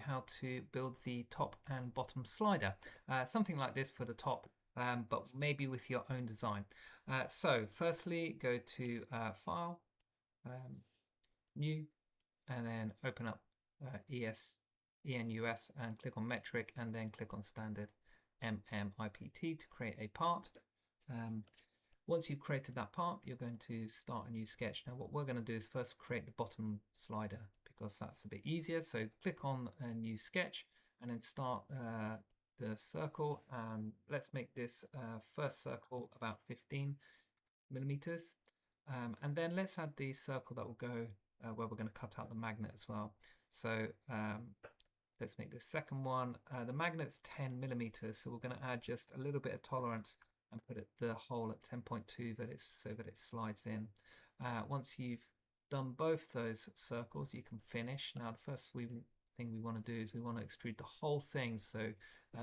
how to build the top and bottom slider. Something like this for the top, but maybe with your own design. So firstly, go to File, New, and then open up ENUS and click on Metric, and then click on Standard MMIPT to create a part. Once you've created that part, you're going to start a new sketch. Now what we're going to do is first create the bottom slider because that's a bit easier. So click on a new sketch and then start the circle. Let's make this first circle about 15 millimeters. And then let's add the circle that will go where we're going to cut out the magnet as well. So let's make the second one. The magnet's 10 millimeters, so we're going to add just a little bit of tolerance and put the hole at 10.2 so that it slides in. Once you've done both those circles, you can finish. Now the first thing we want to do is we want to extrude the whole thing. So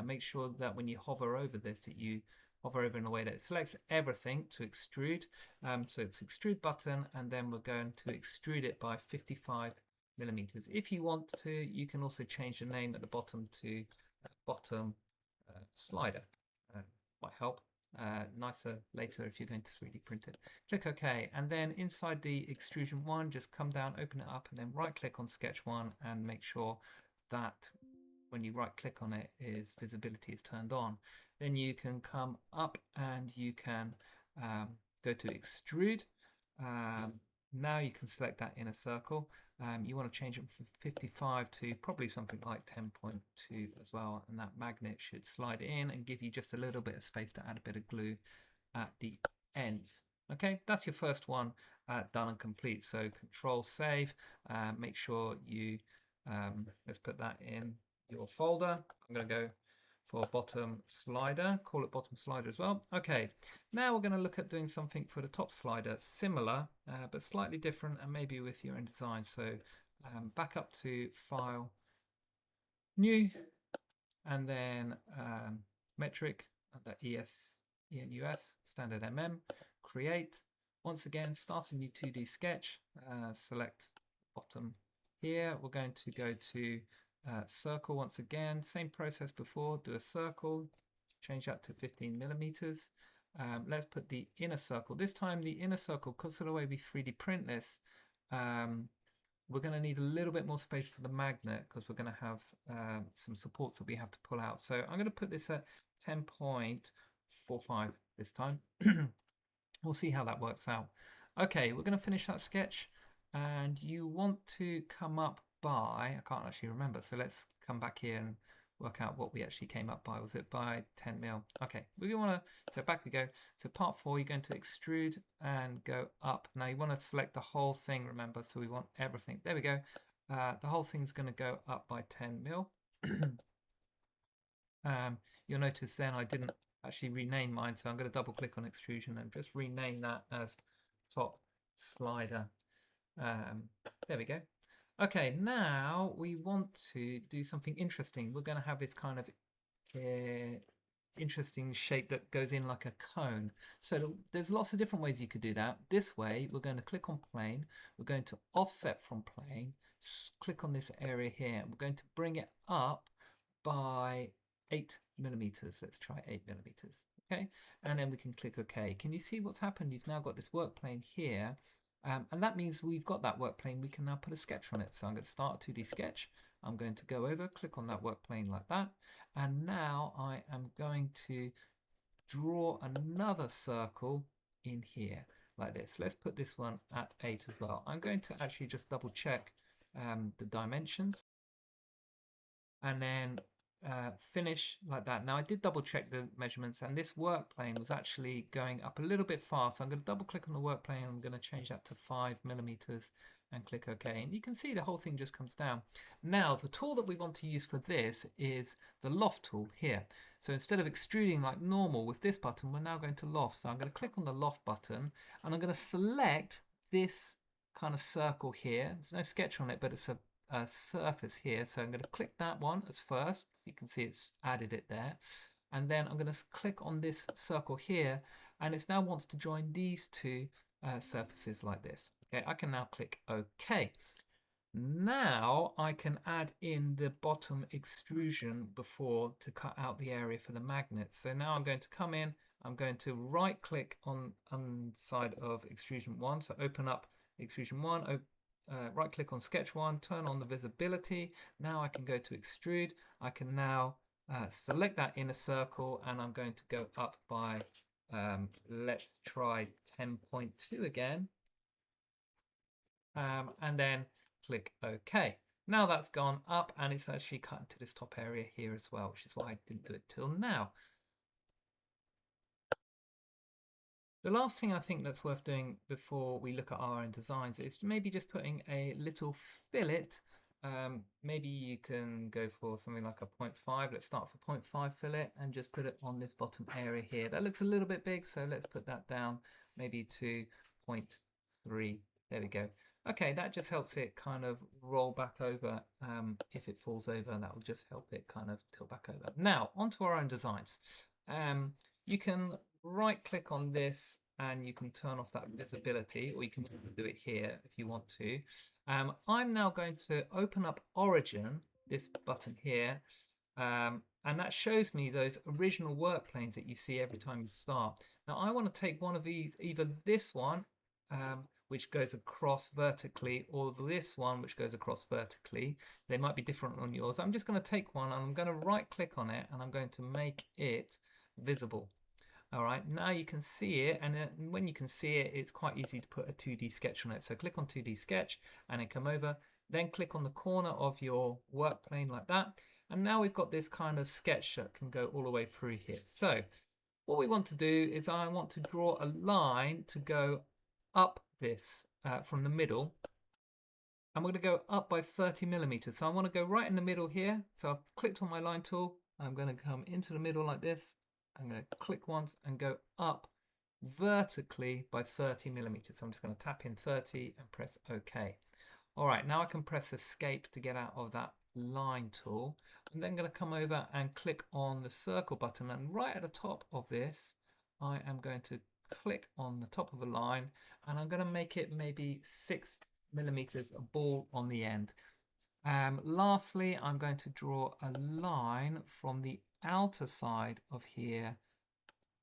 make sure that when you hover over this, that you hover over in a way that it selects everything to extrude. So it's extrude button, and then we're going to extrude it by 55 millimeters. If you want to, you can also change the name at the bottom to bottom slider. Might help. Nicer later if you're going to 3D print it. Click OK, and then inside the extrusion one, just come down, open it up, and then right click on sketch one and make sure that when you right click on it, visibility is turned on. Then you can come up and you can go to extrude. Now you can select that inner circle. You want to change it from 55 to probably something like 10.2 as well, and that magnet should slide in and give you just a little bit of space to add a bit of glue at the end. Okay, that's your first one done and complete. So Control Save. Make sure you let's put that in your folder. I'm going to go for bottom slider, call it bottom slider as well. Okay, now we're going to look at doing something for the top slider, similar but slightly different, and maybe with your own design. So back up to File, New, and then Metric under ENUS, Standard MM, Create. Once again, start a new 2D sketch, select bottom here. We're going to go to circle once again, same process before, do a circle, change that to 15 millimeters. Let's put the inner circle. This time the inner circle, because of the way we 3D print this, we're going to need a little bit more space for the magnet because we're going to have some supports that we have to pull out. So I'm going to put this at 10.45 this time. We'll see how that works out. Okay, we're going to finish that sketch, and you want to come up by, I can't actually remember, so let's come back here and work out what we actually came up by. Was it by 10 mil? Okay, we want to, so back we go. So part 4, you're going to extrude and go up. Now you want to select the whole thing, remember, so we want everything. There we go. The whole thing's going to go up by 10 mil. You'll notice then I didn't actually rename mine, so I'm going to double click on extrusion and just rename that as top slider. There we go. Okay, now we want to do something interesting. We're going to have this kind of interesting shape that goes in like a cone. So there's lots of different ways you could do that. This way, we're going to click on plane. We're going to offset from plane. Click on this area here. We're going to bring it up by 8 millimeters. Let's try 8 millimeters. Okay, and then we can click OK. Can you see what's happened? You've now got this work plane here. And that means we've got that work plane. We can now put a sketch on it. So I'm going to start a 2D sketch. I'm going to go over, click on that work plane like that. And now I am going to draw another circle in here like this. Let's put this one at 8 as well. I'm going to actually just double check the dimensions and then finish like that. Now I did double check the measurements, and this work plane was actually going up a little bit far, so I'm going to double click on the work plane. I'm going to change that to 5 millimeters and click OK, and you can see the whole thing just comes down. Now the tool that we want to use for this is the loft tool here. So instead of extruding like normal with this button, we're now going to loft. So I'm going to click on the loft button, and I'm going to select this kind of circle here. There's no sketch on it, but it's a surface here, so I'm going to click that one as first. So you can see it's added it there, and then I'm going to click on this circle here, and it now wants to join these two surfaces like this. Okay, I can now click OK. Now I can add in the bottom extrusion before to cut out the area for the magnets. So now I'm going to come in, I'm going to right click on side of extrusion 1. So open up extrusion 1, right click on sketch 1, turn on the visibility. Now I can go to extrude. I can now select that inner circle, and I'm going to go up by, let's try 10.2 again. And then click OK. Now that's gone up, and it's actually cut into this top area here as well, which is why I didn't do it till now. The last thing I think that's worth doing before we look at our own designs is maybe just putting a little fillet. Maybe you can go for something like a 0.5. Let's start for 0.5 fillet and just put it on this bottom area here. That looks a little bit big, so let's put that down maybe to 0.3. There we go. Okay, that just helps it kind of roll back over. If it falls over, that will just help it kind of tilt back over. Now, onto our own designs. You can right click on this and you can turn off that visibility, or you can do it here if you want to. I'm now going to open up Origin, this button here, and that shows me those original work planes that you see every time you start. Now I want to take one of these, either this one, which goes across vertically, or this one which goes across vertically. They might be different on yours. I'm just going to take one and I'm going to right click on it and I'm going to make it visible. All right, now you can see it, and when you can see it, it's quite easy to put a 2D sketch on it. So click on 2D sketch and then come over, then click on the corner of your work plane like that. And now we've got this kind of sketch that can go all the way through here. So what we want to do is I want to draw a line to go up this from the middle. I'm going to go up by 30 millimeters. So I want to go right in the middle here. So I've clicked on my line tool. I'm going to come into the middle like this. I'm going to click once and go up vertically by 30 millimeters. So I'm just going to tap in 30 and press OK. All right, now I can press escape to get out of that line tool. I'm then going to come over and click on the circle button, and right at the top of this, I am going to click on the top of a line, and I'm going to make it maybe 6 millimeters, a ball on the end. Lastly, I'm going to draw a line from the outer side of here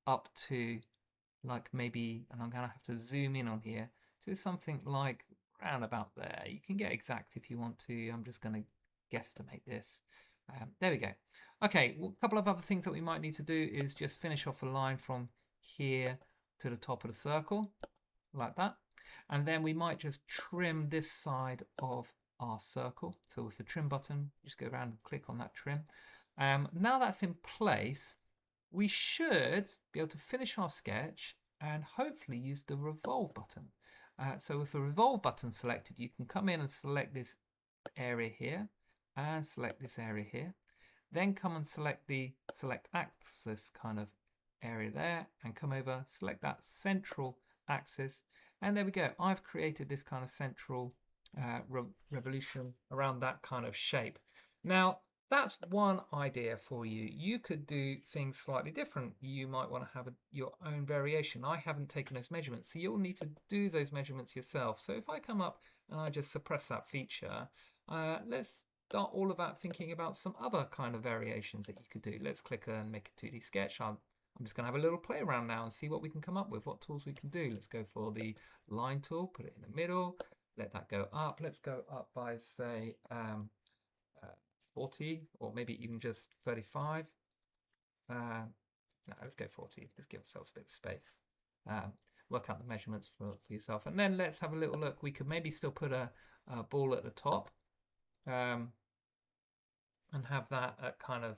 up to like maybe, and I'm going to have to zoom in on here to something like around about there. You can get exact if you want to. I'm just going to guesstimate this. There we go. Okay, well, a couple of other things that we might need to do is just finish off a line from here to the top of the circle like that, and then we might just trim this side of our circle. So with the trim button, just go around and click on that trim. Now that's in place, we should be able to finish our sketch and hopefully use the revolve button. So with the revolve button selected, you can come in and select this area here and select this area here. Then come and select the select axis kind of area there and come over, select that central axis. And there we go. I've created this kind of central revolution around that kind of shape. Now, that's one idea for you. You could do things slightly different. You might want to have your own variation. I haven't taken those measurements, so you'll need to do those measurements yourself. So if I come up and I just suppress that feature, let's start all about thinking about some other kind of variations that you could do. Let's click and make a 2D sketch. I'm just going to have a little play around now and see what we can come up with, what tools we can do. Let's go for the line tool, put it in the middle, let that go up. Let's go up by, say, 40, or maybe even just 35. No, let's go 40. Let's give ourselves a bit of space. Work out the measurements for yourself. And then let's have a little look. We could maybe still put a ball at the top and have that at kind of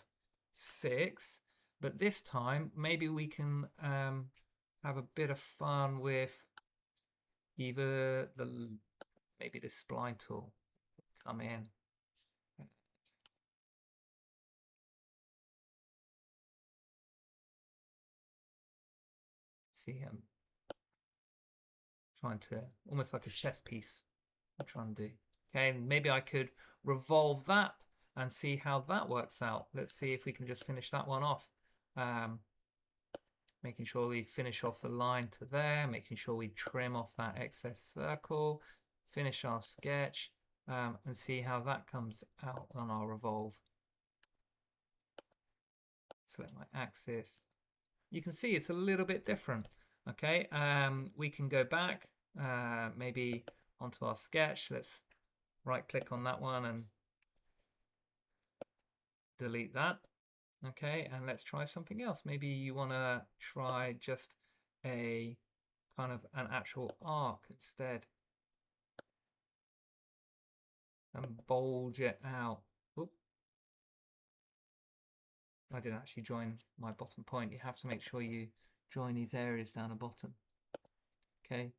6. But this time, maybe we can have a bit of fun with either maybe the spline tool. Come in. See, I'm trying to, almost like a chess piece I'm trying to do. Okay, and maybe I could revolve that and see how that works out. Let's see if we can just finish that one off. Making sure we finish off the line to there, making sure we trim off that excess circle, finish our sketch. and see how that comes out on our revolve. Select my axis. You can see it's a little bit different. Okay, we can go back maybe onto our sketch. Let's right click on that one and delete that. Okay, and let's try something else. Maybe you want to try just a kind of an actual arc instead and bulge it out. Oop. I didn't actually join my bottom point. You have to make sure you join these areas down the bottom. Okay,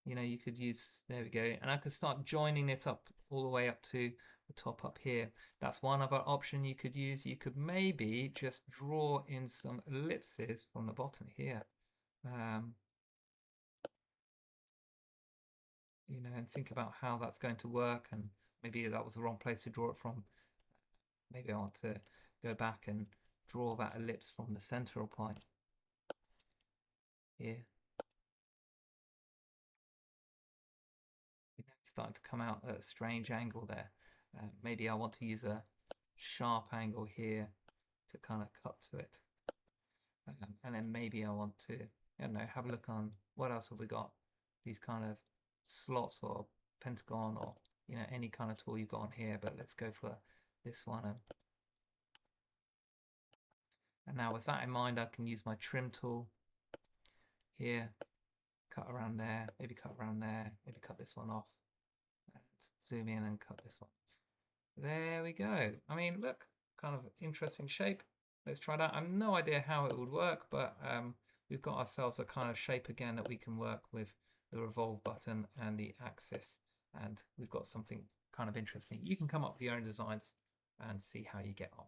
you know, you could use, there we go, and I could start joining this up all the way up to the top up here. That's one other option you could use. You could maybe just draw in some ellipses from the bottom here, you know, and think about how that's going to work, and maybe that was the wrong place to draw it from. Maybe I want to go back and draw that ellipse from the central point here. It's starting to come out at a strange angle there. Maybe I want to use a sharp angle here to kind of cut to it. And then maybe I want to, I don't know, have a look on what else have we got? These kind of slots or pentagon, or, you know, any kind of tool you've got on here, but let's go for this one. And now with that in mind, I can use my trim tool here, cut around there, maybe cut around there, maybe cut this one off, and zoom in and cut this one. There we go. I mean, look, kind of interesting shape. Let's try that. I have no idea how it would work, but we've got ourselves a kind of shape again that we can work with the revolve button and the axis, and we've got something kind of interesting. You can come up with your own designs and see how you get on.